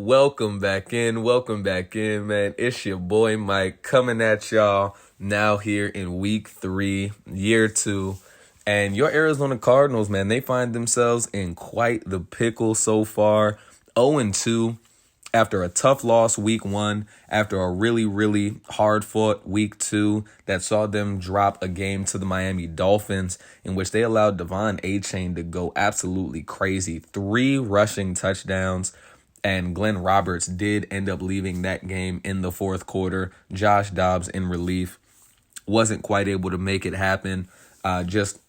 Welcome back in. Welcome back in, man. It's your boy Mike coming at y'all now here in week 3, year 2. And your Arizona Cardinals, man, they find themselves in quite the pickle so far. 0-2 after a tough loss week 1, after a really hard fought week 2 that saw them drop a game to the Miami Dolphins, in which they allowed Devon Achane to go absolutely crazy. 3 rushing touchdowns. And Glenn Roberts did end up leaving that game in the fourth quarter. Josh Dobbs in relief wasn't quite able to make it happen. Just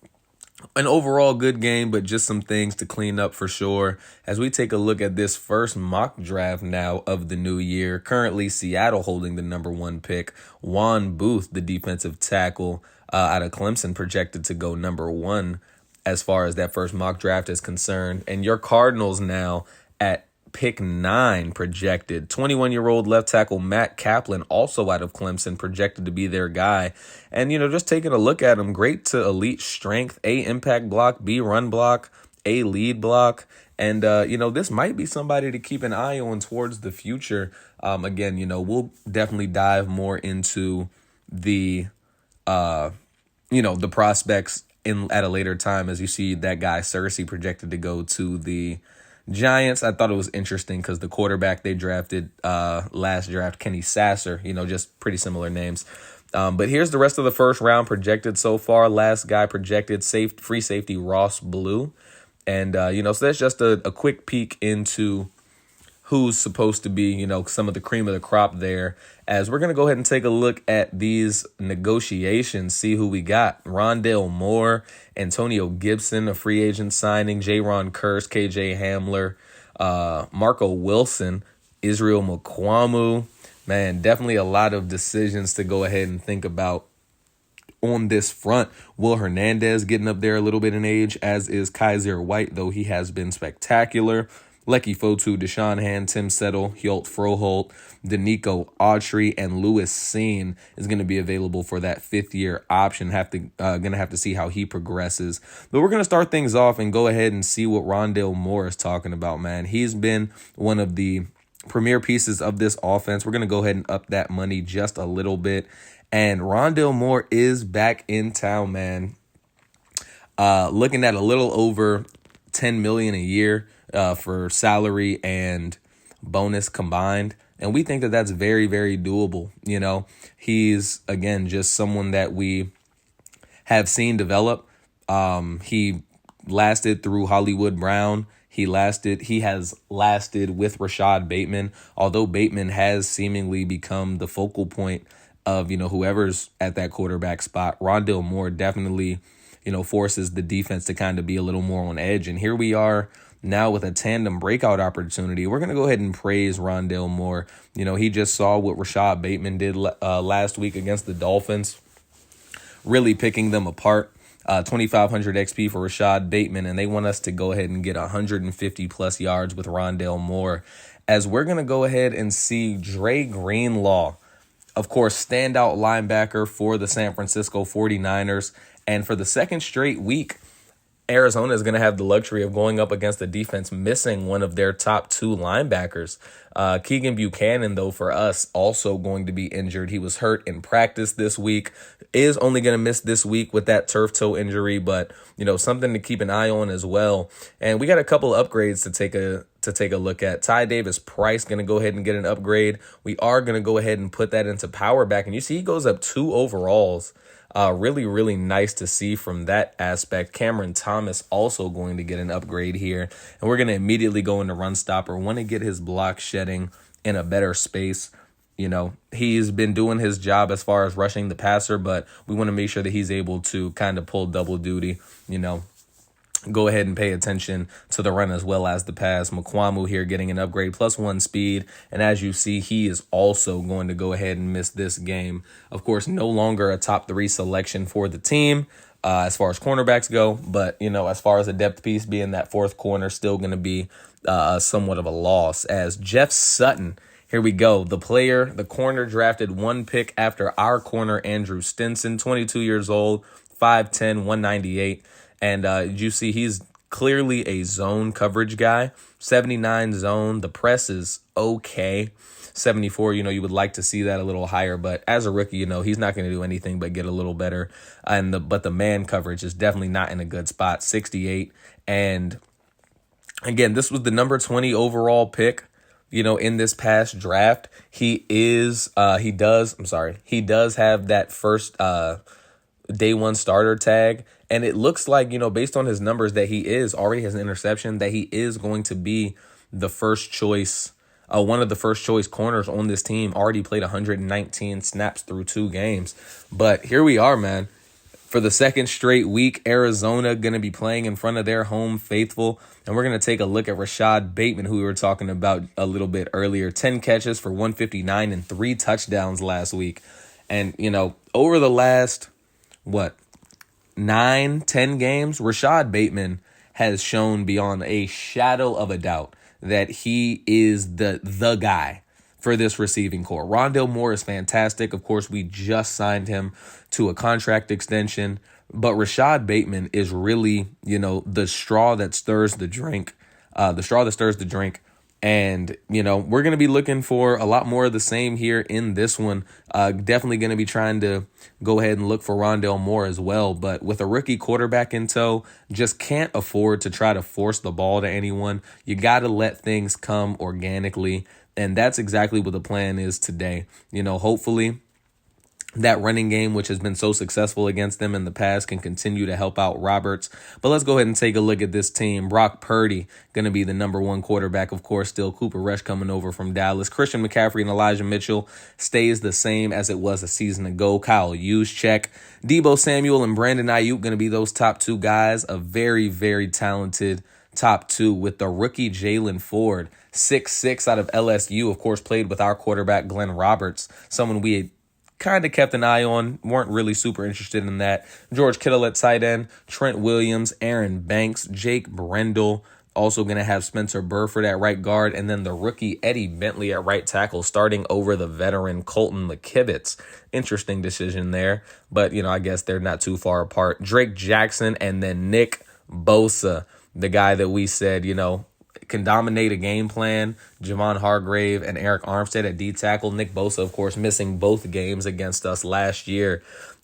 an overall good game, but just some things to clean up for sure. As we take a look at this first mock draft now of the new year, currently Seattle holding the number 1 pick. Juan Booth, the defensive tackle out of Clemson, projected to go number 1 as far as that first mock draft is concerned. And your Cardinals now at pick 9 projected. 21-year-old left tackle Matt Kaplan, also out of Clemson, projected to be their guy. And, just taking a look at him, great to elite strength, A, impact block, B, run block, A, lead block. And, this might be somebody to keep an eye on towards the future. Again, we'll definitely dive more into the prospects at a later time as you see that guy Cersei projected to go to the Giants. I thought it was interesting because the quarterback they drafted last draft, Kenny Sasser, just pretty similar names. But here's the rest of the first round projected so far. Last guy projected, free safety Ross Blue. And, so that's just a quick peek into who's supposed to be, some of the cream of the crop there. As we're going to go ahead and take a look at these negotiations, see who we got. Rondale Moore, Antonio Gibson, a free agent signing, Jaron Kearse, KJ Hamler, Marco Wilson, Israel Mukuamu. Man, definitely a lot of decisions to go ahead and think about on this front. Will Hernandez getting up there a little bit in age, as is Kaiser White, though he has been spectacular. Lecky Fotu, Deshaun Hand, Tim Settle, Hjolt Froholt, Danico Autry, and Lewis Seen is going to be available for that 5th-year option. Gonna have to see how he progresses. But we're going to start things off and go ahead and see what Rondale Moore is talking about, man. He's been one of the premier pieces of this offense. We're going to go ahead and up that money just a little bit. And Rondale Moore is back in town, man. Looking at a little over $10 million a year for salary and bonus combined. And we think that that's very, very doable. He's, again, just someone that we have seen develop. He lasted through Hollywood Brown. He has lasted with Rashad Bateman, although Bateman has seemingly become the focal point of, whoever's at that quarterback spot. Rondale Moore definitely, forces the defense to kind of be a little more on edge. And here we are now with a tandem breakout opportunity. We're going to go ahead and praise Rondale Moore. He just saw what Rashad Bateman did last week against the Dolphins, really picking them apart. 2,500 XP for Rashad Bateman, and they want us to go ahead and get 150-plus yards with Rondale Moore. As we're going to go ahead and see Dre Greenlaw, of course, standout linebacker for the San Francisco 49ers. And for the second straight week, Arizona is going to have the luxury of going up against a defense missing one of their top 2 linebackers. Keegan Buchanan, though, for us, also going to be injured. He was hurt in practice this week, is only going to miss this week with that turf toe injury, but, something to keep an eye on as well. And we got a couple of upgrades to take a look at. Ty Davis Price going to go ahead and get an upgrade. We are going to go ahead and put that into power back. And you see he goes up 2 overalls. Really nice to see from that aspect. Cameron Thomas also going to get an upgrade here. And we're going to immediately go into run stopper. Want to get his block shedding in a better space. He's been doing his job as far as rushing the passer, but we want to make sure that he's able to kind of pull double duty, go ahead and pay attention to the run as well as the pass. Mukuamu here getting an upgrade, +1 speed. And as you see, he is also going to go ahead and miss this game. Of course, no longer a top 3 selection for the team as far as cornerbacks go. But, as far as a depth piece being that 4th corner, still going to be somewhat of a loss. As Jeff Sutton, here we go. The corner drafted 1 pick after our corner, Andrew Stinson, 22 years old, 5'10", 198. And you see he's clearly a zone coverage guy. 79 zone. The press is okay. 74, you would like to see that a little higher, but as a rookie, he's not going to do anything but get a little better. But the man coverage is definitely not in a good spot. 68. And again, this was the number 20 overall pick, in this past draft. He does have that first day one starter tag. And it looks like, based on his numbers, that he already has an interception, that he is going to be the first choice, one of the first choice corners on this team. Already played 119 snaps through 2 games. But here we are, man. For the second straight week, Arizona going to be playing in front of their home faithful. And we're going to take a look at Rashad Bateman, who we were talking about a little bit earlier. 10 catches for 159 and 3 touchdowns last week. And, over the last, 9-10 games, Rashad Bateman has shown beyond a shadow of a doubt that he is the guy for this receiving core. Rondale Moore is fantastic. Of course, we just signed him to a contract extension, but Rashad Bateman is really, the straw that stirs the drink. And, we're going to be looking for a lot more of the same here in this one. Definitely going to be trying to go ahead and look for Rondale Moore as well. But with a rookie quarterback in tow, just can't afford to try to force the ball to anyone. You got to let things come organically. And that's exactly what the plan is today. Hopefully that running game, which has been so successful against them in the past, can continue to help out Roberts. But let's go ahead and take a look at this team. Brock Purdy going to be the number 1 quarterback, of course. Still Cooper Rush coming over from Dallas. Christian McCaffrey and Elijah Mitchell stays the same as it was a season ago. Kyle Juszczyk, Deebo Samuel, and Brandon Ayuk going to be those top 2 guys. A very, very talented top 2 with the rookie Jalen Ford, 6'6" out of LSU. Of course, played with our quarterback Glenn Roberts, someone we had kind of kept an eye on, weren't really super interested in that. George Kittle at tight end, Trent Williams, Aaron Banks, Jake Brendel, also going to have Spencer Burford at right guard, and then the rookie Eddie Bentley at right tackle, starting over the veteran Colton McKivitz. Interesting decision there, but, I guess they're not too far apart. Drake Jackson, and then Nick Bosa, the guy that we said, can dominate a game plan. Javon Hargrave and Eric Armstead at D-tackle. Nick Bosa, of course, missing both games against us last year.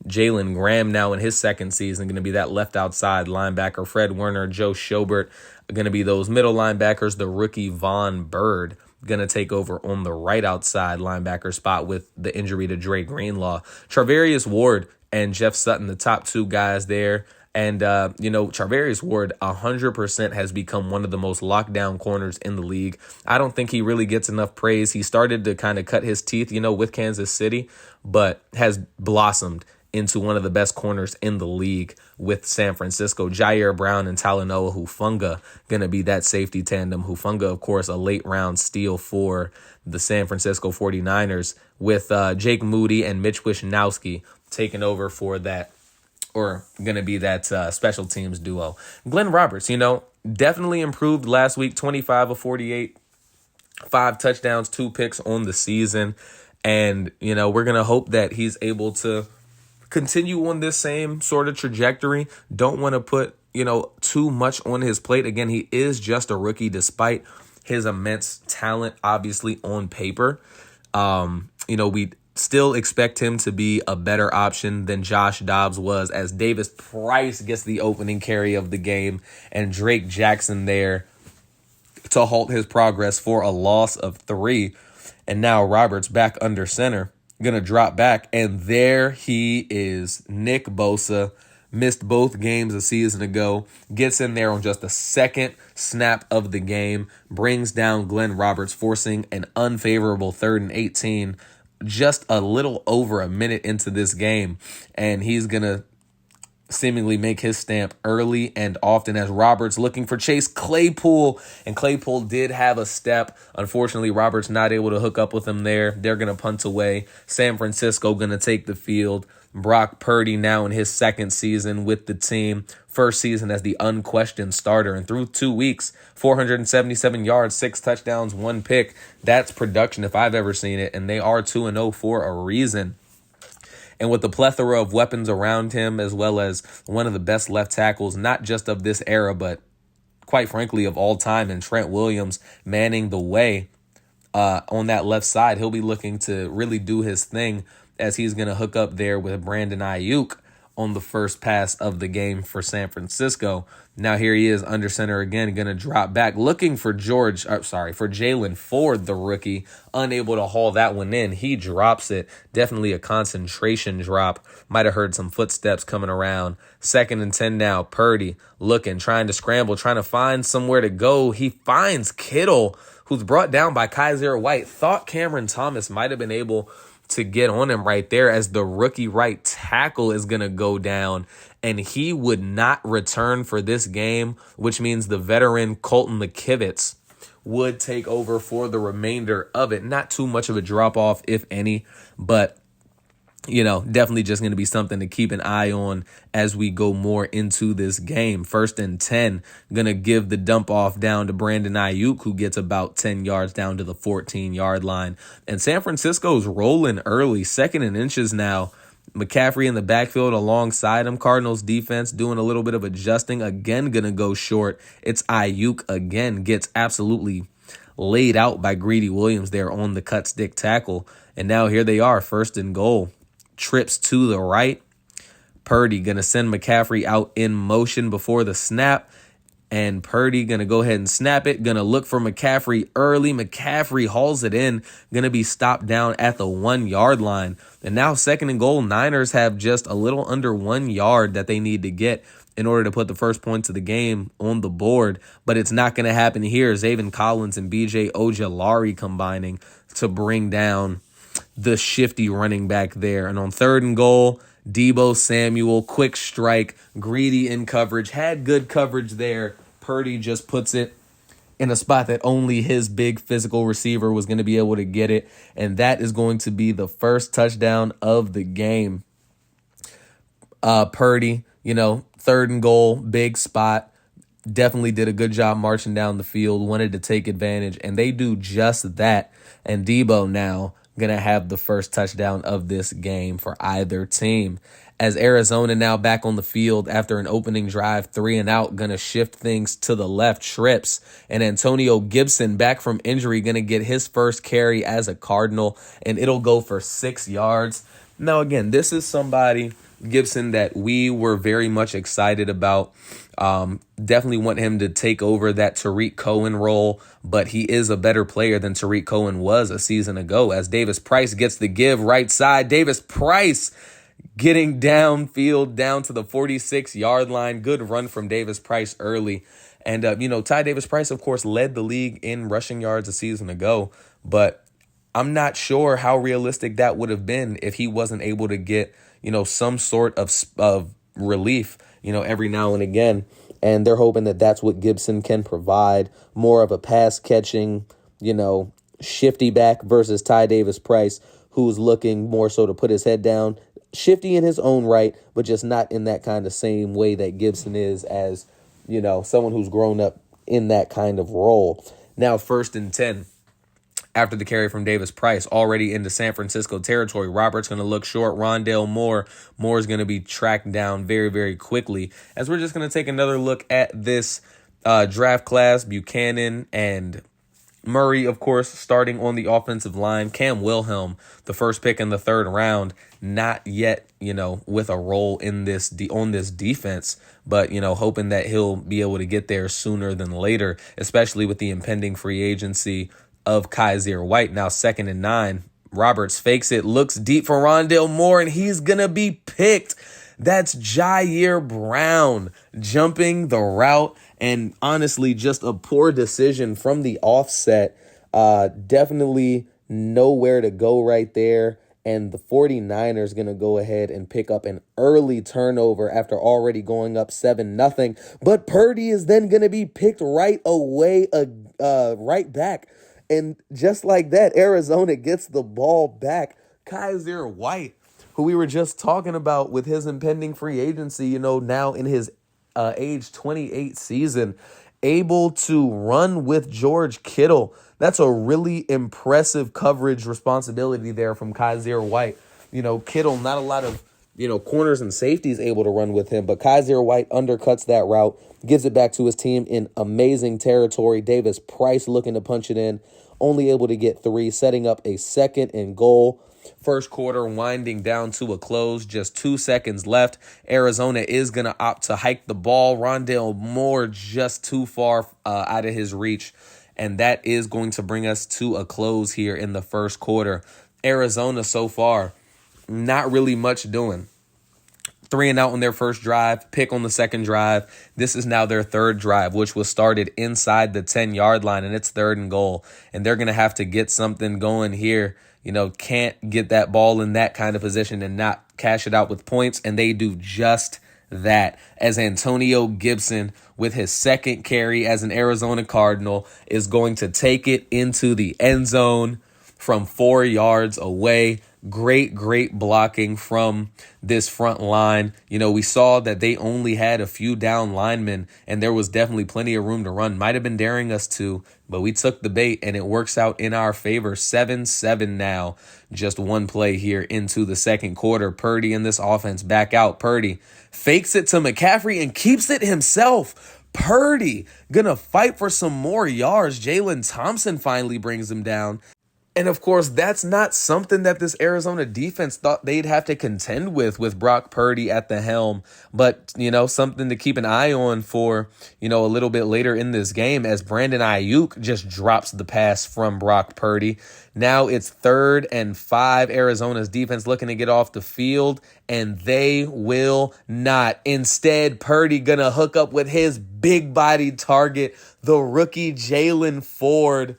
Jalen Graham now in his second season going to be that left outside linebacker. Fred Warner, Joe Schobert going to be those middle linebackers. The rookie Von Bird going to take over on the right outside linebacker spot with the injury to Dre Greenlaw. Charvarius Ward and Jeff Sutton, the top 2 guys there. And, Charvarius Ward 100% has become one of the most locked down corners in the league. I don't think he really gets enough praise. He started to kind of cut his teeth, with Kansas City, but has blossomed into one of the best corners in the league with San Francisco. Jair Brown and Talanoa Hufanga going to be that safety tandem. Hufanga, of course, a late round steal for the San Francisco 49ers with Jake Moody and Mitch Wishnowsky taking over for that, or going to be that special teams duo. Glenn Roberts, definitely improved last week, 25 of 48, 5 touchdowns, 2 picks on the season. And, we're going to hope that he's able to continue on this same sort of trajectory. Don't want to put, too much on his plate. Again, he is just a rookie despite his immense talent, obviously, on paper. We still expect him to be a better option than Josh Dobbs was, as Davis Price gets the opening carry of the game and Drake Jackson there to halt his progress for a loss of 3. And now Roberts back under center, going to drop back, and there he is. Nick Bosa missed both games a season ago, gets in there on just the second snap of the game, brings down Glenn Roberts, forcing an unfavorable 3rd and 18 just a little over a minute into this game, and he's going to seemingly make his stamp early and often as Roberts looking for Chase Claypool, and Claypool did have a step. Unfortunately, Roberts not able to hook up with him there. They're going to punt away. San Francisco going to take the field. Brock Purdy now in his second season with the team. First season as the unquestioned starter. And through 2 weeks, 477 yards, 6 touchdowns, 1 pick. That's production if I've ever seen it. And they are 2-0 for a reason. And with the plethora of weapons around him, as well as one of the best left tackles, not just of this era, but quite frankly, of all time, and Trent Williams manning the way on that left side. He'll be looking to really do his thing as he's going to hook up there with Brandon Ayuk on the first pass of the game for San Francisco. Now here he is under center again, going to drop back, looking for for Jalen Ford, the rookie, unable to haul that one in. He drops it. Definitely a concentration drop. Might have heard some footsteps coming around. 2nd and 10 now. Purdy looking, trying to scramble, trying to find somewhere to go. He finds Kittle, who's brought down by Kaiser White. Thought Cameron Thomas might have been able to get on him right there as the rookie right tackle is going to go down, and he would not return for this game, which means the veteran Colton McKivitz would take over for the remainder of it. Not too much of a drop-off, if any, but definitely just going to be something to keep an eye on as we go more into this game. 1st and 10, going to give the dump off down to Brandon Ayuk, who gets about 10 yards down to the 14-yard line. And San Francisco's rolling early, 2nd and inches now. McCaffrey in the backfield alongside him. Cardinals defense doing a little bit of adjusting. Again, going to go short. It's Ayuk again, gets absolutely laid out by Greedy Williams there on the cut stick tackle. And now here they are, 1st and goal. Trips to the right. Purdy going to send McCaffrey out in motion before the snap. And Purdy going to go ahead and snap it. Going to look for McCaffrey early. McCaffrey hauls it in. Going to be stopped down at the 1-yard line. And now 2nd and goal. Niners have just a little under 1 yard that they need to get in order to put the first points of the game on the board. But it's not going to happen here. Zaven Collins and B.J. Ojulari combining to bring down the shifty running back there. And on 3rd and goal, Deebo Samuel, quick strike, Greedy in coverage, had good coverage there. Purdy just puts it in a spot that only his big physical receiver was going to be able to get it. And that is going to be the first touchdown of the game. Purdy, 3rd and goal, big spot. Definitely did a good job marching down the field, wanted to take advantage, and they do just that. And Deebo now going to have the first touchdown of this game for either team. As Arizona now back on the field after an opening drive, 3 and out, going to shift things to the left, trips. And Antonio Gibson, back from injury, going to get his first carry as a Cardinal, and it'll go for 6 yards. Now, again, this is somebody, Gibson, that we were very much excited about. Definitely want him to take over that Tariq Cohen role, but he is a better player than Tariq Cohen was a season ago. As Davis Price gets the give right side, Davis Price getting downfield down to the 46-yard line. Good run from Davis Price early. And, Ty Davis Price, of course, led the league in rushing yards a season ago, but I'm not sure how realistic that would have been if he wasn't able to get, some sort of relief, every now and again. And they're hoping that that's what Gibson can provide, more of a pass catching, shifty back versus Ty Davis Price, who's looking more so to put his head down, shifty in his own right, but just not in that kind of same way that Gibson is as, someone who's grown up in that kind of role. Now 1st and 10. After the carry from Davis Price, already into San Francisco territory. Robert's going to look short. Rondale Moore. Moore's going to be tracked down very, very quickly. As we're just going to take another look at this draft class, Buchanan and Murray, of course, starting on the offensive line. Cam Wilhelm, the first pick in the 3rd round, not yet, with a role in this on this defense, but, hoping that he'll be able to get there sooner than later, especially with the impending free agency of Kaiser White. Now 2nd and 9. Roberts fakes it, looks deep for Rondale Moore, and he's going to be picked. That's Jair Brown jumping the route, and honestly, just a poor decision from the offset. Definitely nowhere to go right there, and the 49ers going to go ahead and pick up an early turnover after already going up 7-0. But Purdy is then going to be picked right away, right back. And just like that, Arizona gets the ball back. Kaiser White, who we were just talking about with his impending free agency, now in his age 28 season, able to run with George Kittle. That's a really impressive coverage responsibility there from Kaiser White. Kittle, not a lot of corners and safeties able to run with him. But Kaiser White undercuts that route, gives it back to his team in amazing territory. Davis Price looking to punch it in, only able to get 3, setting up a 2nd and goal. First quarter winding down to a close, just 2 seconds left. Arizona is going to opt to hike the ball. Rondale Moore just too far out of his reach, and that is going to bring us to a close here in the first quarter. Arizona so far, not really much doing. 3 and out on their first drive, pick on the second drive. This is now their third drive, which was started inside the 10-yard line, and it's 3rd and goal. And they're going to have to get something going here. Can't get that ball in that kind of position and not cash it out with points, and they do just that as Antonio Gibson, with his 2nd carry as an Arizona Cardinal, is going to take it into the end zone from 4 yards away. Great blocking from this front line. We saw that they only had a few down linemen, and there was definitely plenty of room to run. Might have been daring us to, but we took the bait, and it works out in our favor. 7-7 now. Just 1 play here into the second quarter. Purdy in this offense back out. Purdy fakes it to McCaffrey and keeps it himself. Purdy gonna fight for some more yards. Jalen Thompson finally brings him down. And of course, that's not something that this Arizona defense thought they'd have to contend with Brock Purdy at the helm. But, something to keep an eye on for, a little bit later in this game, as Brandon Ayuk just drops the pass from Brock Purdy. Now it's 3rd and 5. Arizona's defense looking to get off the field, and they will not. Instead, Purdy gonna hook up with his big-bodied target, the rookie Jalen Ford,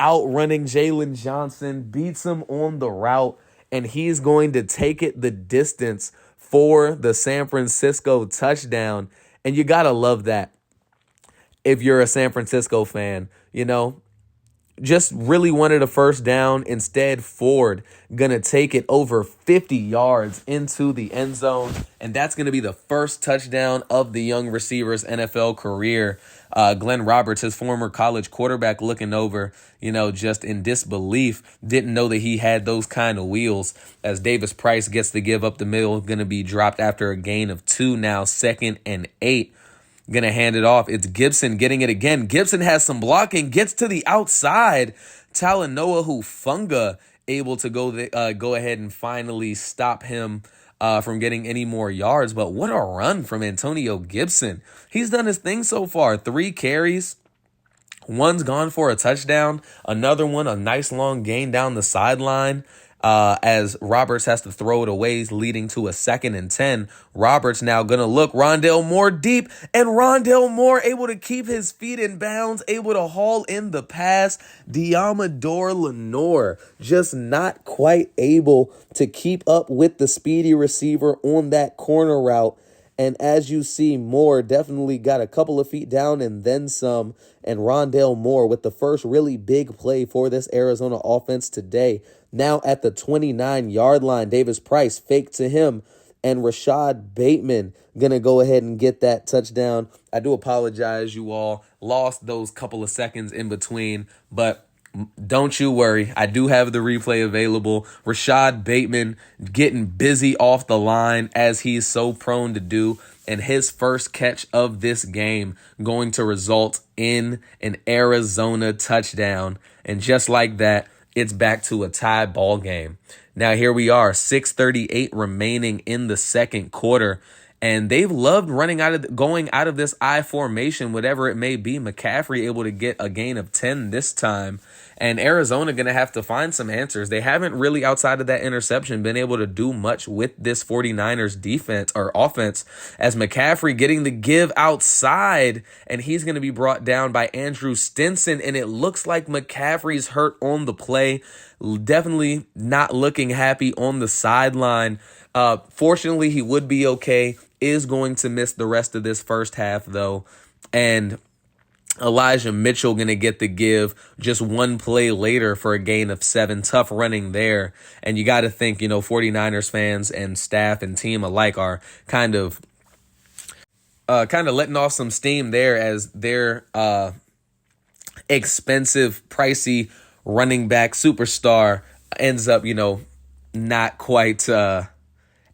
outrunning Jalen Johnson, beats him on the route, and he's going to take it the distance for the San Francisco touchdown. And you got to love that if you're a San Francisco fan. Just really wanted a first down. Instead, Ford going to take it over 50 yards into the end zone, and that's going to be the first touchdown of the young receiver's NFL career. Glenn Roberts, his former college quarterback, looking over, just in disbelief. Didn't know that he had those kind of wheels, as Davis Price gets to give up the middle. Going to be dropped after a gain of 2, now 2nd and 8. Going to hand it off. It's Gibson getting it again. Gibson has some blocking, gets to the outside. Talanoa Hufanga able to go ahead and finally stop him from getting any more yards. But what a run from Antonio Gibson. He's done his thing so far. 3 carries. One's gone for a touchdown. Another one, a nice long gain down the sideline. As Roberts has to throw it away, leading to a 2nd and 10. Roberts now going to look Rondale Moore deep, and Rondale Moore able to keep his feet in bounds, able to haul in the pass. Diamador Lenore just not quite able to keep up with the speedy receiver on that corner route. And as you see, Moore definitely got a couple of feet down and then some. And Rondale Moore with the first really big play for this Arizona offense today. Now at the 29-yard line, Davis Price faked to him. And Rashad Bateman going to go ahead and get that touchdown. I do apologize, you all. Lost those couple of seconds in between, but don't you worry. I do have the replay available. Rashad Bateman getting busy off the line, as he's so prone to do. And his first catch of this game going to result in an Arizona touchdown. And just like that, it's back to a tie ball game. Now here we are, 6:38 remaining in the second quarter. And they've loved going out of this I formation, whatever it may be. McCaffrey able to get a gain of 10 this time. And Arizona going to have to find some answers. They haven't really, outside of that interception, been able to do much with this 49ers defense or offense, as McCaffrey getting the give outside, and he's going to be brought down by Andrew Stinson. And it looks like McCaffrey's hurt on the play. Definitely not looking happy on the sideline. Fortunately, he would be okay. Is going to miss the rest of this first half, though. And Elijah Mitchell going to get the give just one play later for a gain of 7. Tough running there. And you got to think, 49ers fans and staff and team alike are kind of letting off some steam there, as their expensive, pricey running back superstar ends up, not quite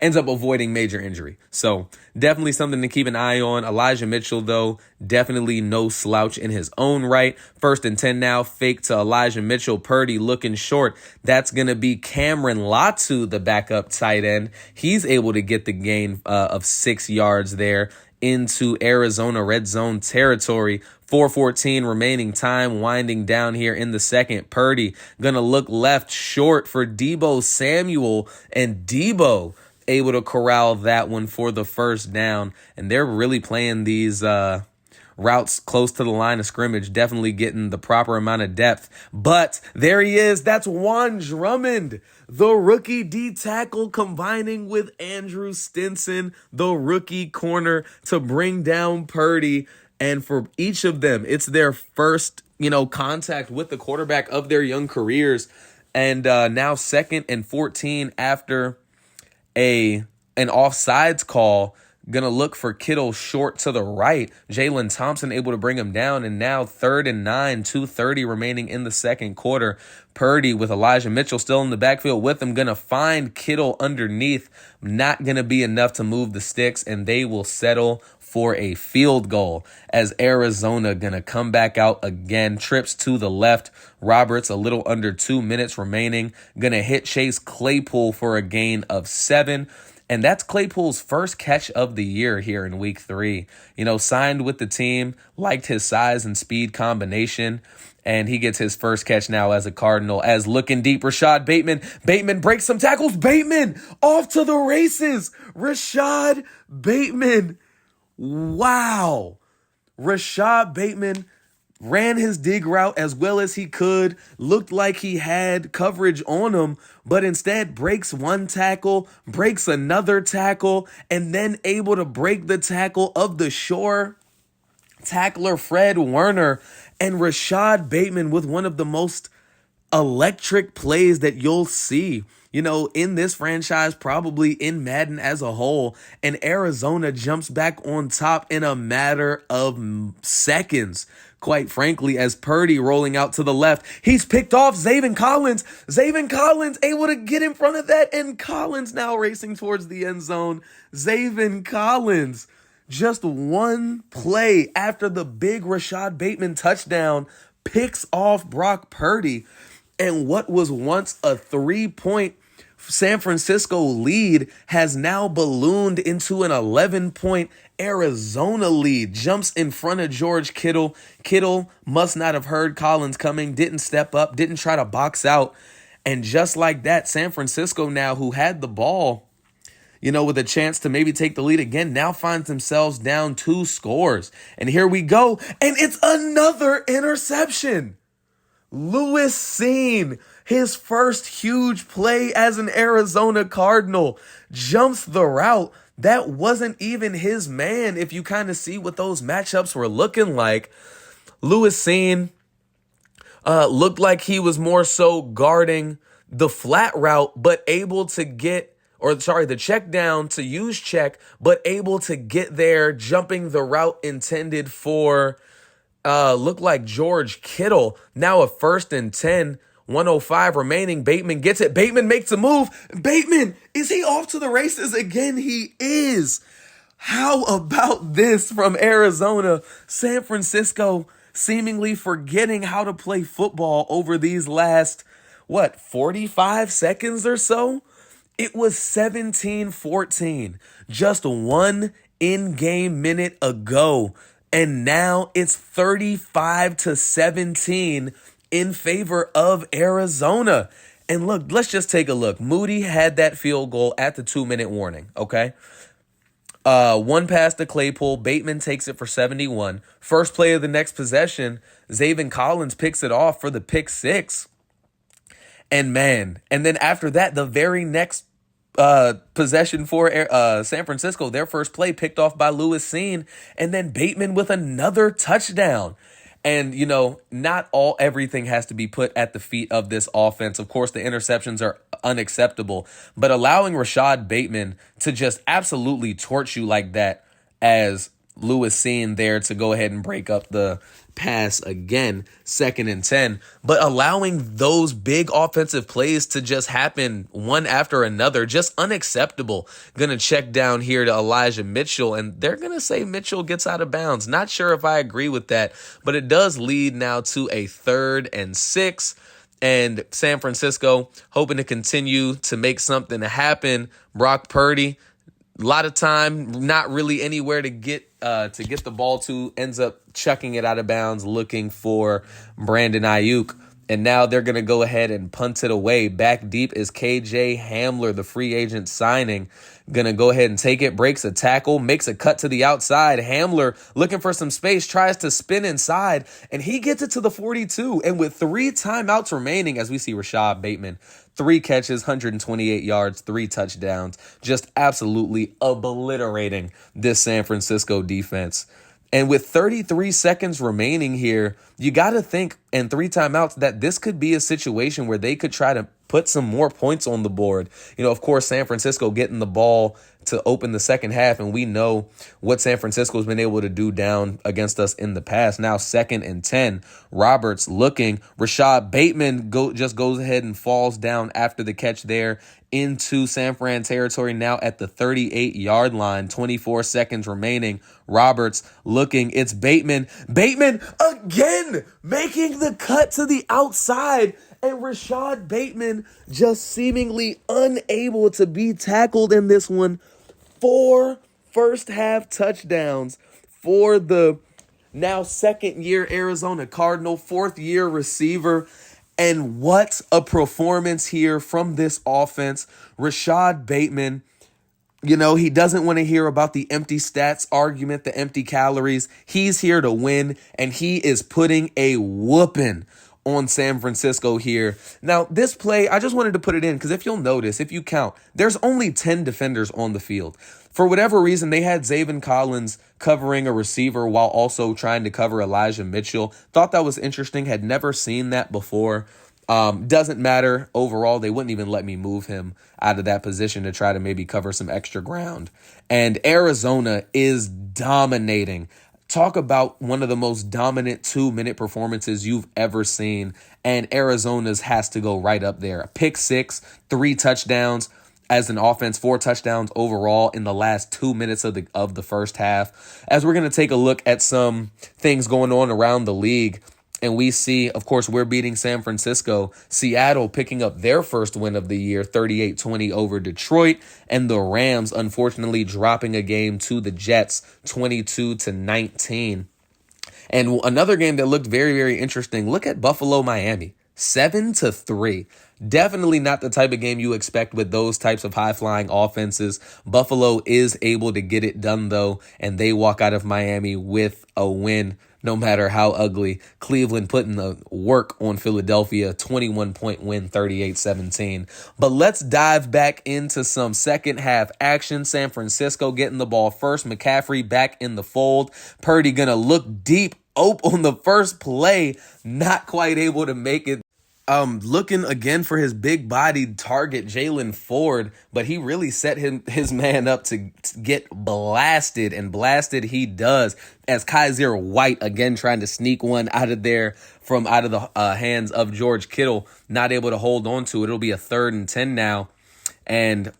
ends up avoiding major injury. So definitely something to keep an eye on. Elijah Mitchell, though, definitely no slouch in his own right. 1st and 10 now, fake to Elijah Mitchell. Purdy looking short. That's going to be Cameron Latu, the backup tight end. He's able to get the gain of 6 yards there into Arizona red zone territory. 4:14 remaining time, winding down here in the second. Purdy gonna look left short for Deebo Samuel, and Deebo able to corral that one for the first down. And they're really playing these routes close to the line of scrimmage, definitely getting the proper amount of depth. But there he is. That's Juan Drummond, the rookie D tackle, combining with Andrew Stinson, the rookie corner, to bring down Purdy. And for each of them, it's their first, contact with the quarterback of their young careers. And now 2nd and 14 after an offsides call. Gonna look for Kittle short to the right. Jalen Thompson able to bring him down. And now 3rd and 9, 2:30 remaining in the second quarter. Purdy with Elijah Mitchell still in the backfield with him. Gonna find Kittle underneath. Not gonna be enough to move the sticks, and they will settle for a field goal as Arizona gonna come back out again. Trips to the left. Roberts, a little under 2 minutes remaining, gonna hit Chase Claypool for a gain of 7. And that's Claypool's first catch of the year here in week 3. Signed with the team, liked his size and speed combination, and he gets his first catch now as a Cardinal. As looking deep, Rashad Bateman. Bateman breaks some tackles. Bateman off to the races. Rashad Bateman. Wow. Rashad Bateman ran his dig route as well as he could, looked like he had coverage on him, but instead breaks one tackle, breaks another tackle, and then able to break the tackle of the Shore tackler Fred Warner. And Rashad Bateman with one of the most electric plays that you'll see, in this franchise, probably in Madden as a whole. And Arizona jumps back on top in a matter of seconds, quite frankly, as Purdy rolling out to the left. He's picked off Zaven Collins. Zaven Collins able to get in front of that, and Collins now racing towards the end zone. Zaven Collins, just one play after the big Rashad Bateman touchdown, picks off Brock Purdy. And what was once a 3-point San Francisco lead has now ballooned into an 11-point Arizona lead. Jumps in front of George Kittle. Kittle must not have heard Collins coming, didn't step up, didn't try to box out. And just like that, San Francisco now, who had the ball, with a chance to maybe take the lead again, now finds themselves down 2 scores. And here we go. And it's another interception. Lewis Cine, his first huge play as an Arizona Cardinal, jumps the route. That wasn't even his man, if you kind of see what those matchups were looking like. Lewis Cine looked like he was more so guarding the flat route, but able to the check down to use check, but able to get there, jumping the route intended for looked like George Kittle. Now a 1st and 10, 1:05 remaining. Bateman gets it. Bateman makes a move. Bateman, is he off to the races again? He is. How about this from Arizona? San Francisco seemingly forgetting how to play football over these last, 45 seconds or so? It was 17-14, just one in-game minute ago. And now it's 35-17 in favor of Arizona. And look, let's just take a look. Moody had that field goal at the 2-minute warning, okay? One pass to Claypool. Bateman takes it for 71. First play of the next possession, Zaven Collins picks it off for the pick 6. And then after that, the very next possession for San Francisco, their first play picked off by Lewis Cine, and then Bateman with another touchdown. And, not everything has to be put at the feet of this offense. Of course, the interceptions are unacceptable, but allowing Rashad Bateman to just absolutely torch you like that as Lewis Seen there to go ahead and break up the pass again, 2nd and 10, but allowing those big offensive plays to just happen one after another, just unacceptable. Gonna check down here to Elijah Mitchell, and they're gonna say Mitchell gets out of bounds. Not sure if I agree with that, but it does lead now to a 3rd and 6. And San Francisco hoping to continue to make something happen. Brock Purdy, a lot of time, not really anywhere to get the ball to, ends up chucking it out of bounds, looking for Brandon Ayuk. And now they're going to go ahead and punt it away. Back deep is KJ Hamler, the free agent signing. Going to go ahead and take it, breaks a tackle, makes a cut to the outside. Hamler looking for some space, tries to spin inside, and he gets it to the 42. And with 3 timeouts remaining, as we see Rashad Bateman, 3 catches, 128 yards, 3 touchdowns, just absolutely obliterating this San Francisco defense. And with 33 seconds remaining here, you got to think, and 3 timeouts, that this could be a situation where they could try to put some more points on the board. You know, of course, San Francisco getting the ball to open the second half, and we know what San Francisco's been able to do down against us in the past. Now 2nd and 10, Roberts looking, Rashad Bateman just goes ahead and falls down after the catch there into San Fran territory, now at the 38-yard line, 24 seconds remaining. Roberts looking, it's Bateman. Bateman again making the cut to the outside, and Rashad Bateman just seemingly unable to be tackled in this one. 4 first-half touchdowns for the now 2nd-year Arizona Cardinal, 4th-year receiver. And what a performance here from this offense. Rashad Bateman, you know, he doesn't want to hear about the empty stats argument, the empty calories. He's here to win, and he is putting a whooping on San Francisco here. Now, this play, I just wanted to put it in because if you'll notice, if you count, there's only 10 defenders on the field. For whatever reason, they had Zaven Collins covering a receiver while also trying to cover Elijah Mitchell. Thought that was interesting. Had never seen that before. Doesn't matter overall. They wouldn't even let me move him out of that position to try to maybe cover some extra ground. And Arizona is dominating. Talk about one of the most dominant 2-minute performances you've ever seen. And Arizona's has to go right up there. A pick 6, 3 touchdowns as an offense, 4 touchdowns overall in the last 2 minutes of the first half. As we're going to take a look at some things going on around the league, and we see, of course, we're beating San Francisco. Seattle picking up their first win of the year, 38-20 over Detroit. And the Rams, unfortunately, dropping a game to the Jets, 22-19. And another game that looked very, very interesting. Look at Buffalo-Miami, 7-3. Definitely not the type of game you expect with those types of high-flying offenses. Buffalo is able to get it done, though, and they walk out of Miami with a win, no matter how ugly. Cleveland putting the work on Philadelphia, 21-point win, 38-17. But let's dive back into some second-half action. San Francisco getting the ball first. McCaffrey back in the fold. Purdy gonna look deep on the first play. Not quite able to make it. Looking again for his big-bodied target, Jalen Ford, but he really set his man up to get blasted, and blasted he does, as Kaiser White again trying to sneak one out of the hands of George Kittle, not able to hold on to it. It'll be a 3rd and 10 now, and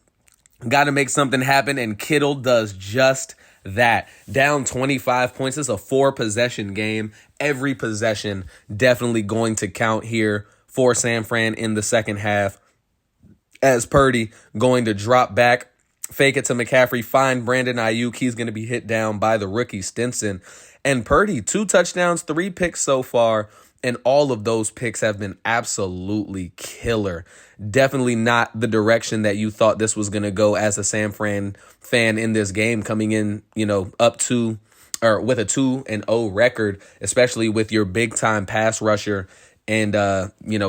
got to make something happen, and Kittle does just that. Down 25 points. It's a 4-possession game. Every possession definitely going to count here for San Fran in the second half, as Purdy going to drop back, fake it to McCaffrey, find Brandon Ayuk. He's going to be hit down by the rookie Stinson. And Purdy, 2 touchdowns, 3 picks so far, and all of those picks have been absolutely killer. Definitely not the direction that you thought this was going to go as a San Fran fan in this game, coming in, up to or with a 2-0 record, especially with your big-time pass rusher and,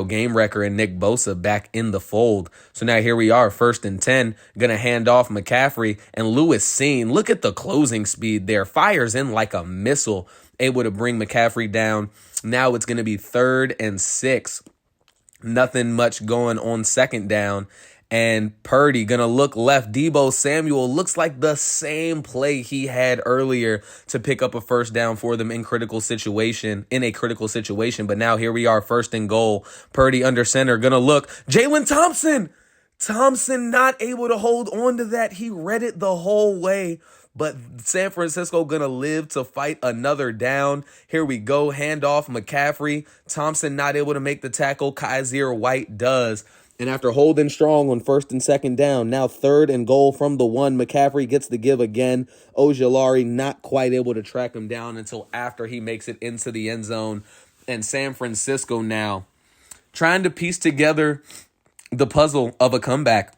game wrecker and Nick Bosa back in the fold. So now here we are, 1st and 10, going to hand off McCaffrey, and Lewis Seen. Look at the closing speed there. Fires in like a missile, able to bring McCaffrey down. Now it's going to be 3rd and 6. Nothing much going on 2nd down. And Purdy gonna look left. Deebo Samuel looks like the same play he had earlier to pick up a first down for them in a critical situation. But now here we are, 1st and goal. Purdy under center, gonna look. Jalen Thompson not able to hold on to that. He read it the whole way. But San Francisco gonna live to fight another down. Here we go. Handoff McCaffrey. Thompson not able to make the tackle. Kaiser White does. And after holding strong on 1st and 2nd down, now 3rd and goal from the 1, McCaffrey gets the give again. Ojulari not quite able to track him down until after he makes it into the end zone. And San Francisco now trying to piece together the puzzle of a comeback.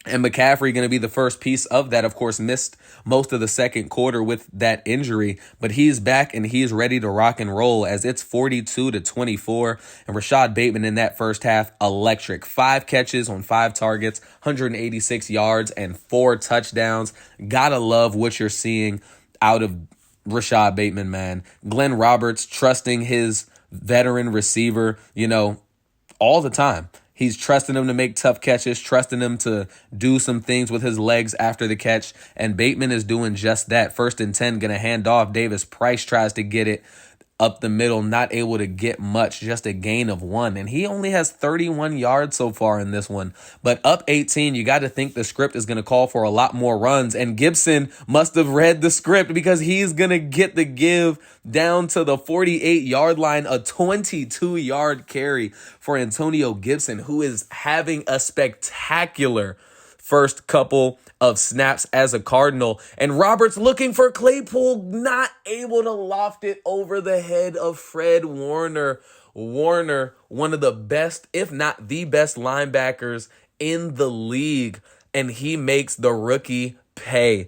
And McCaffrey going to be the first piece of that. Of course, missed most of the second quarter with that injury, but he's back and he's ready to rock and roll as it's 42-24. And Rashad Bateman in that first half, electric. 5 catches on 5 targets, 186 yards and 4 touchdowns. Gotta love what you're seeing out of Rashad Bateman, man. Glenn Roberts trusting his veteran receiver, all the time. He's trusting him to make tough catches, trusting him to do some things with his legs after the catch, and Bateman is doing just that. 1st and 10, going to hand off. Davis Price tries to get it up the middle, not able to get much, just a gain of 1. And he only has 31 yards so far in this one. But up 18, you got to think the script is going to call for a lot more runs. And Gibson must have read the script because he's going to get the give down to the 48-yard line, a 22-yard carry for Antonio Gibson, who is having a spectacular first couple of snaps as a Cardinal. And Roberts looking for Claypool, not able to loft it over the head of Fred Warner. Warner, one of the best, if not the best linebackers in the league, and he makes the rookie pay.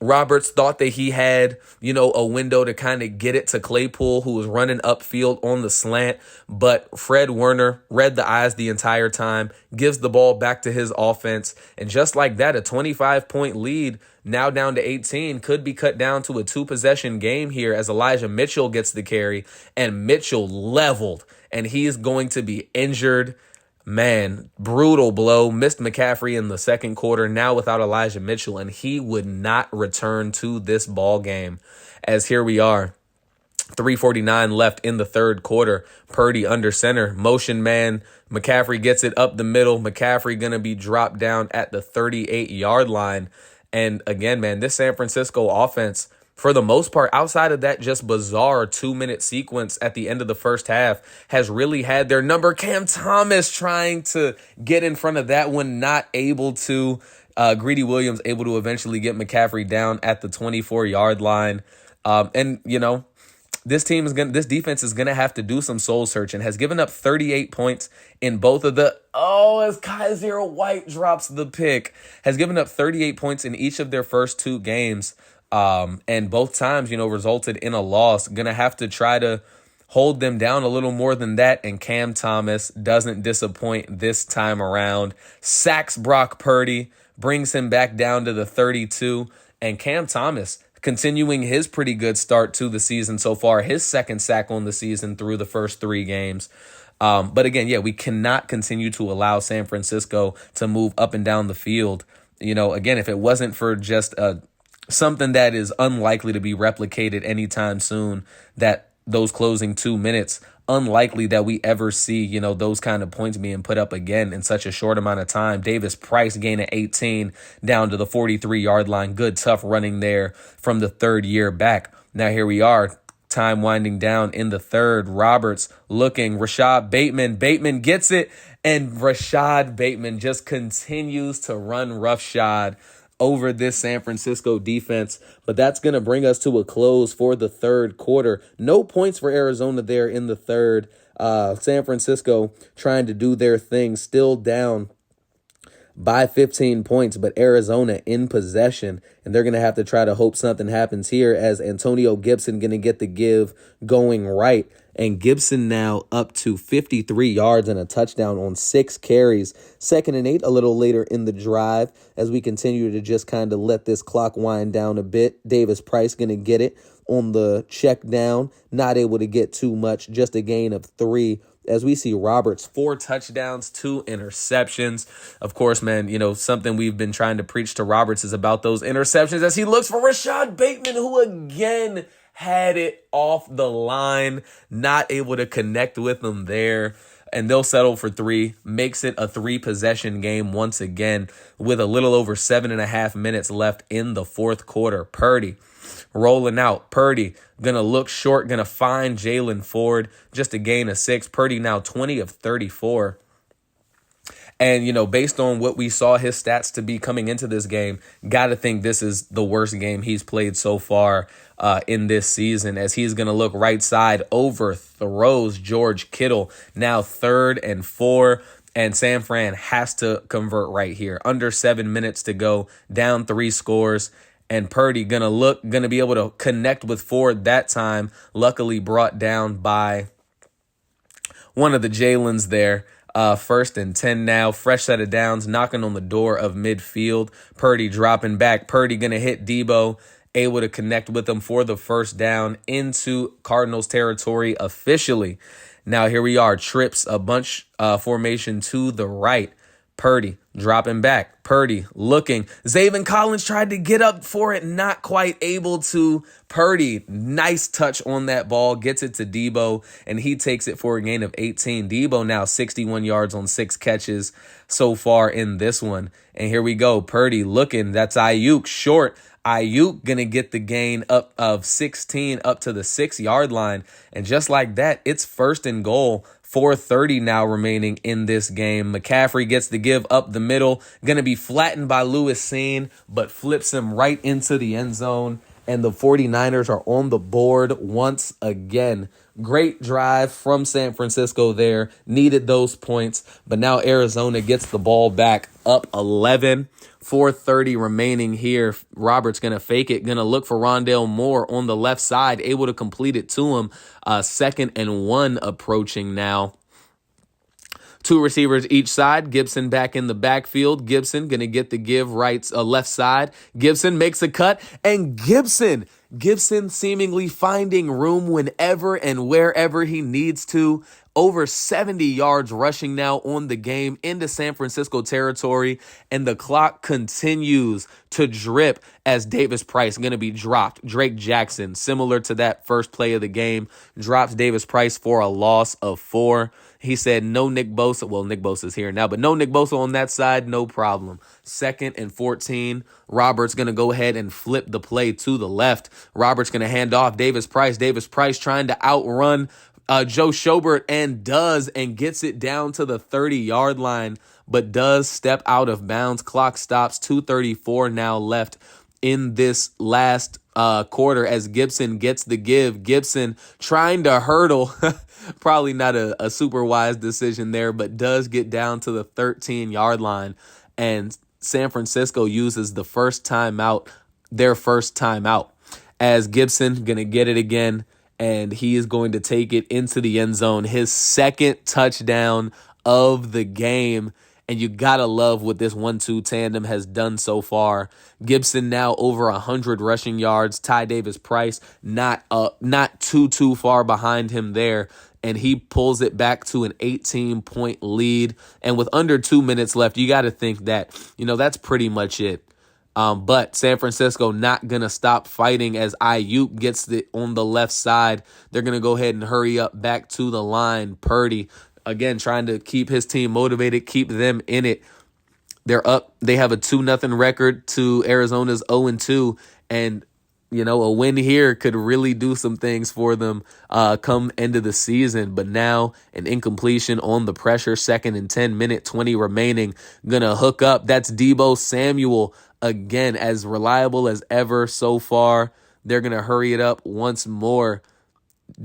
Roberts thought that he had, a window to kind of get it to Claypool, who was running upfield on the slant. But Fred Warner read the eyes the entire time, gives the ball back to his offense. And just like that, a 25-point lead, now down to 18, could be cut down to a 2-possession game here as Elijah Mitchell gets the carry. And Mitchell leveled, and he is going to be injured. Man, brutal blow. Missed McCaffrey in the second quarter, now without Elijah Mitchell, and he would not return to this ball game. As here we are, 3:49 left in the third quarter. Purdy under center, motion man. McCaffrey gets it up the middle. McCaffrey going to be dropped down at the 38-yard line. And again, man, this San Francisco offense, for the most part, outside of that just bizarre 2-minute sequence at the end of the first half, has really had their number. Cam Thomas trying to get in front of that one, not able to. Greedy Williams able to eventually get McCaffrey down at the 24-yard line. This defense is gonna have to do some soul searching. Has given up 38 points in both of as Kaiser White drops the pick, has given up 38 points in each of their first 2 games. And both times, resulted in a loss. Gonna have to try to hold them down a little more than that. And Cam Thomas doesn't disappoint this time around. Sacks Brock Purdy, brings him back down to the 32. And Cam Thomas continuing his pretty good start to the season so far. His second sack on the season through the first 3 games. But again, we cannot continue to allow San Francisco to move up and down the field. Again, if it wasn't for just something that is unlikely to be replicated anytime soon, that those closing 2 minutes, unlikely that we ever see, those kind of points being put up again in such a short amount of time. Davis Price gaining 18 down to the 43-yard line. Good, tough running there from the third year back. Now here we are, time winding down in the third. Roberts looking, Rashad Bateman. Bateman gets it, and Rashad Bateman just continues to run roughshod over this San Francisco defense. But that's going to bring us to a close for the third quarter. No points for Arizona there in the third. San Francisco trying to do their thing, still down by 15 points, but Arizona in possession, and they're going to have to try to hope something happens here as Antonio Gibson going to get the give going right. And Gibson now up to 53 yards and a touchdown on 6 carries. 2nd and 8 a little later in the drive as we continue to just kind of let this clock wind down a bit. Davis Price going to get it on the check down. Not able to get too much, just a gain of 3. as we see Roberts, 4 touchdowns, 2 interceptions. Of course, man, something we've been trying to preach to Roberts is about those interceptions as he looks for Rashad Bateman, who again had it off the line, not able to connect with them there. And they'll settle for 3, makes it a 3-possession game once again with a little over 7.5 minutes left in the fourth quarter. Purdy rolling out. Purdy going to look short, going to find Jalen Ford, just a gain of 6. Purdy now 20 of 34. And, based on what we saw his stats to be coming into this game, got to think this is the worst game he's played so far in this season, as he's going to look right side, overthrows George Kittle, now 3rd and 4. And San Fran has to convert right here. Under 7 minutes to go, down 3 scores. And Purdy gonna be able to connect with Ford that time. Luckily brought down by one of the Jalen's there. 1st and 10 now. Fresh set of downs, knocking on the door of midfield. Purdy dropping back. Purdy gonna hit Debo, able to connect with him for the first down into Cardinals territory officially. Now here we are. Trips a bunch formation to the right. Purdy dropping back. Purdy looking. Zaven Collins tried to get up for it, not quite able to. Purdy, nice touch on that ball, gets it to Debo, and he takes it for a gain of 18. Debo now 61 yards on 6 catches so far in this one. And here we go. Purdy looking. That's Ayuk short. Ayuk going to get the gain up of 16 up to the 6-yard line. And just like that, it's 1st and goal. 4:30 now remaining in this game. McCaffrey gets the give up the middle. Going to be flattened by Lewis Seen, but flips him right into the end zone. And the 49ers are on the board once again. Great drive from San Francisco there. Needed those points. But now Arizona gets the ball back up 11. 4:30 remaining here. Roberts going to fake it. Going to look for Rondale Moore on the left side. Able to complete it to him. 2nd and 1 approaching now. 2 receivers each side. Gibson back in the backfield. Gibson going to get the give left side. Gibson makes a cut. And Gibson seemingly finding room whenever and wherever he needs to. Over 70 yards rushing now on the game into San Francisco territory. And the clock continues to drip as Davis Price going to be dropped. Drake Jackson, similar to that first play of the game, drops Davis Price for a loss of 4. He said no Nick Bosa. Well, Nick Bosa's here now, but no Nick Bosa on that side, no problem. 2nd and 14. Roberts going to go ahead and flip the play to the left. Roberts going to hand off Davis Price. Davis Price trying to outrun Joe Schobert and gets it down to the 30-yard line, but does step out of bounds. Clock stops. 2:34 now left in this last quarter as Gibson gets the give. Gibson trying to hurdle. Probably not a super wise decision there, but does get down to the 13-yard line. And San Francisco uses their first timeout, as Gibson going to get it again. And he is going to take it into the end zone. His 2nd touchdown of the game. And you got to love what this 1-2 tandem has done so far. Gibson now over 100 rushing yards. Ty Davis Price not too far behind him there. And he pulls it back to an 18-point lead. And with under 2 minutes left, you got to think that, that's pretty much it. But San Francisco not going to stop fighting as Ayuk gets it on the left side. They're going to go ahead and hurry up back to the line. Purdy, again, trying to keep his team motivated, keep them in it. They're up. They have a 2-0 record to Arizona's 0-2. And, a win here could really do some things for them come end of the season. But now an incompletion on the pressure. 2nd and 10, minute 20 remaining. Going to hook up. That's Debo Samuel. Again, as reliable as ever so far. They're going to hurry it up once more.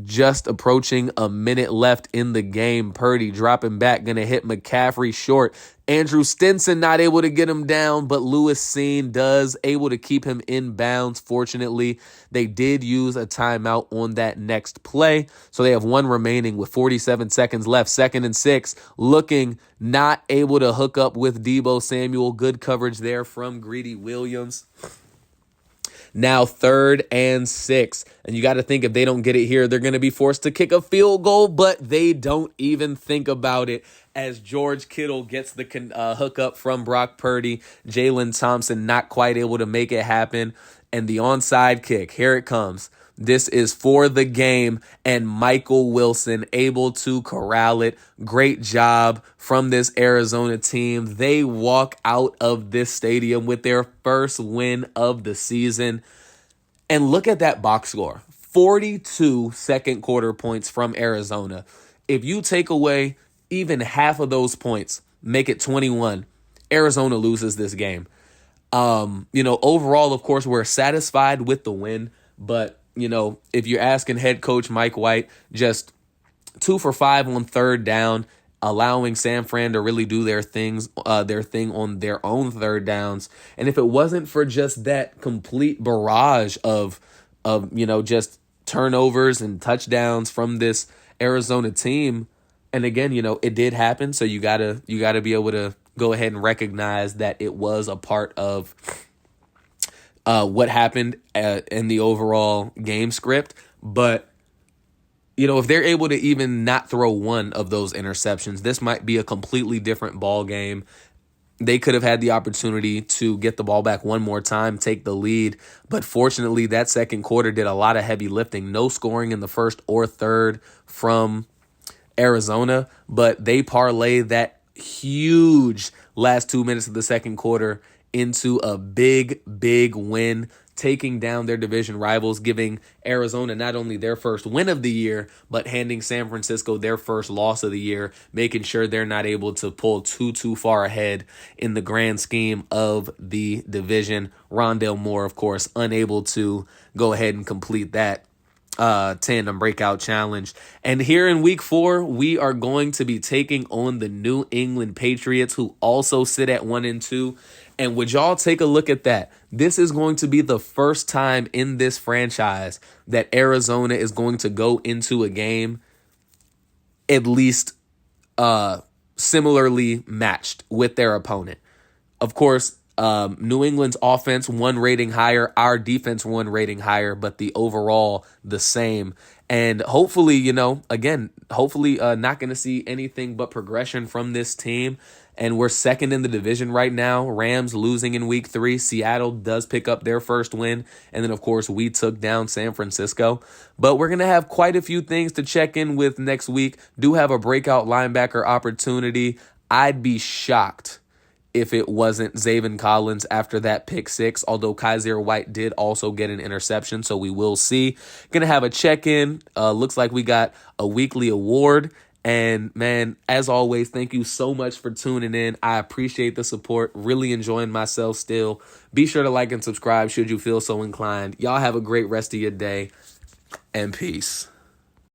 Just approaching a minute left in the game. Purdy dropping back, going to hit McCaffrey short. Andrew Stinson not able to get him down, but Lewis Seen does, able to keep him in bounds. Fortunately, they did use a timeout on that next play. So they have 1 remaining with 47 seconds left. 2nd and 6, looking not able to hook up with Debo Samuel. Good coverage there from Greedy Williams. Now 3rd and 6. And you got to think if they don't get it here, they're going to be forced to kick a field goal, but they don't even think about it as George Kittle gets the hookup from Brock Purdy. Jalen Thompson not quite able to make it happen. And the onside kick, here it comes. This is for the game, and Michael Wilson able to corral it. Great job from this Arizona team. They walk out of this stadium with their first win of the season. And look at that box score. 42 second quarter points from Arizona. If you take away even half of those points, make it 21, Arizona loses this game. Overall, of course, we're satisfied with the win, but if you're asking head coach Mike White, just 2 for 5 on 3rd down, allowing San Fran to really do their thing on their own 3rd downs. And if it wasn't for just that complete barrage of just turnovers and touchdowns from this Arizona team, and again, it did happen, so you gotta be able to go ahead and recognize that it was a part of what happened in the overall game script. But, if they're able to even not throw one of those interceptions, this might be a completely different ball game. They could have had the opportunity to get the ball back one more time, take the lead. But fortunately, that second quarter did a lot of heavy lifting. No scoring in the 1st or 3rd from Arizona, but they parlayed that huge last 2 minutes of the second quarter into a big win, taking down their division rivals, giving Arizona not only their first win of the year, but handing San Francisco their first loss of the year, making sure they're not able to pull too far ahead in the grand scheme of the division. Rondale Moore, of course, unable to go ahead and complete that tandem breakout challenge. And here in week 4, we are going to be taking on the New England Patriots, who also sit at 1-2. And would y'all take a look at that? This is going to be the first time in this franchise that Arizona is going to go into a game at least similarly matched with their opponent. Of course, New England's offense 1 rating higher, our defense 1 rating higher, but the overall the same. And hopefully, not going to see anything but progression from this team. And we're 2nd in the division right now. Rams losing in week 3. Seattle does pick up their first win. And then, of course, we took down San Francisco. But we're going to have quite a few things to check in with next week. Do have a breakout linebacker opportunity. I'd be shocked if it wasn't Zaven Collins after that pick 6, although Kaiser White did also get an interception, so we will see. Going to have a check-in. Looks like we got a weekly award. And, man, as always, thank you so much for tuning in. I appreciate the support. Really enjoying myself still. Be sure to like and subscribe should you feel so inclined. Y'all have a great rest of your day, and peace.